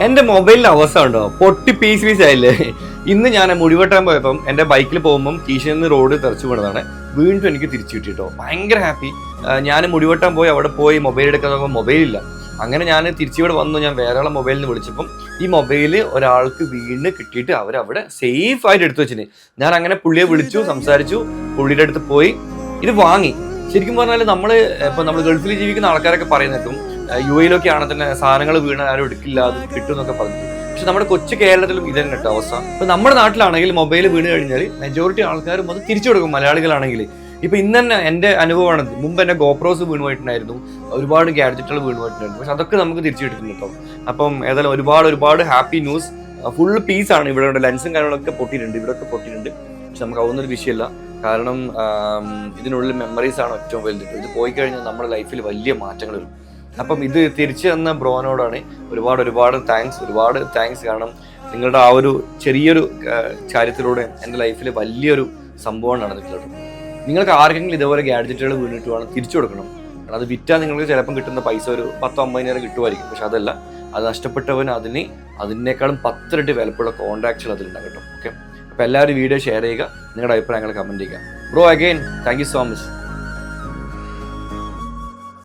എൻ്റെ മൊബൈലിൻ്റെ അവസ്ഥ ഉണ്ടോ, പൊട്ടി പീസ് ആയില്ലേ. ഇന്ന് ഞാൻ മുടിവെട്ടാൻ പോയപ്പം എൻ്റെ ബൈക്കിൽ പോകുമ്പം കീശയിൽ നിന്ന് റോഡ് തെറിച്ചു വീണതാണ്. വീണ്ടും എനിക്ക് തിരിച്ചു കിട്ടിട്ടോ, ഭയങ്കര ഹാപ്പി. ഞാൻ മുടിവെട്ടാൻ പോയി, അവിടെ പോയി മൊബൈൽ എടുക്കാൻ നോക്കുമ്പോൾ മൊബൈലില്ല. അങ്ങനെ ഞാൻ തിരിച്ചിവിടെ വന്നു. ഞാൻ വേറെ മൊബൈലിൽ നിന്ന് വിളിച്ചപ്പം ഈ മൊബൈല് ഒരാൾക്ക് വീണ്ടും കിട്ടിയിട്ട് അവരവിടെ സേഫ് ആയിട്ട് എടുത്തു വെച്ചിന്. ഞാൻ അങ്ങനെ പുള്ളിയെ വിളിച്ചു, സംസാരിച്ചു, പുള്ളിയുടെ അടുത്ത് പോയി ഇത് വാങ്ങി. ശരിക്കും പറഞ്ഞാൽ നമ്മൾ ഗൾഫിൽ ജീവിക്കുന്ന ആൾക്കാരൊക്കെ പറയുന്നേക്കും UAE ആണെങ്കിൽ തന്നെ സാധനങ്ങൾ വീണ ആരും എടുക്കില്ല, അത് കിട്ടും എന്നൊക്കെ പറഞ്ഞു. പക്ഷെ നമ്മുടെ കൊച്ചു കേരളത്തിലും ഇത് തന്നെ കേട്ടോ അവസ്ഥ. ഇപ്പൊ നമ്മുടെ നാട്ടിലാണെങ്കിൽ മൊബൈൽ വീണ് കഴിഞ്ഞാൽ മെജോറിറ്റി ആൾക്കാരും അത് തിരിച്ചു കൊടുക്കും, മലയാളികളാണെങ്കിൽ. ഇപ്പൊ ഇന്ന് തന്നെ എന്റെ അനുഭവമാണ്. മുമ്പ് എന്റെ ഗോപ്രോസ് വീണ് പോയിട്ടുണ്ടായിരുന്നു, ഒരുപാട് ഗാഡ്ജറ്റുകൾ വീണ് പോയിട്ടുണ്ടായിരുന്നു. പക്ഷെ അതൊക്കെ നമുക്ക് തിരിച്ചു കിട്ടുന്നു കേട്ടോ. അപ്പം ഏതായാലും ഒരുപാട് ഹാപ്പി ന്യൂസ്. ഫുൾ പീസാണ്. ഇവിടെ ലെൻസും കാര്യങ്ങളൊക്കെ പൊട്ടിയിട്ടുണ്ട്, ഇവിടെ ഒക്കെ പൊട്ടിയിട്ടുണ്ട്. പക്ഷെ നമുക്ക് അതൊന്നൊരു വിഷയമല്ല. കാരണം ഇതിനുള്ളിൽ മെമ്മറീസ് ആണ് ഏറ്റവും വലുത്. ഇത് പോയി കഴിഞ്ഞാൽ നമ്മുടെ ലൈഫിൽ വലിയ മാറ്റങ്ങൾ വരും. അപ്പം ഇത് തിരിച്ചു തന്ന ബ്രോനോടാണ് ഒരുപാട് താങ്ക്സ്. കാരണം നിങ്ങളുടെ ആ ഒരു ചെറിയൊരു കാര്യത്തിലൂടെ എൻ്റെ ലൈഫിൽ വലിയൊരു സംഭവം നടന്നിട്ടുള്ളത്. നിങ്ങൾക്ക് ആർക്കെങ്കിലും ഇതേപോലെ ഗാഡ്ജറ്റുകൾ വീണിട്ട് വേണം തിരിച്ചു കൊടുക്കണം. കാരണം അത് വിറ്റാൽ നിങ്ങൾക്ക് ചിലപ്പം കിട്ടുന്ന പൈസ ഒരു 10-50 കിട്ടുമായിരിക്കും. പക്ഷെ അതല്ല, അത് നഷ്ടപ്പെട്ടവന് അതിനേക്കാളും 10 ഇരട്ടി വിലപ്പുള്ള കോൺടാക്റ്റുകൾ അതിലുണ്ടാകും കേട്ടോ. ഓക്കെ, അപ്പോൾ എല്ലാവരും വീഡിയോ ഷെയർ ചെയ്യുക, നിങ്ങളുടെ അഭിപ്രായങ്ങൾ കമൻറ്റ് ചെയ്യുക. Bro again thank you so much.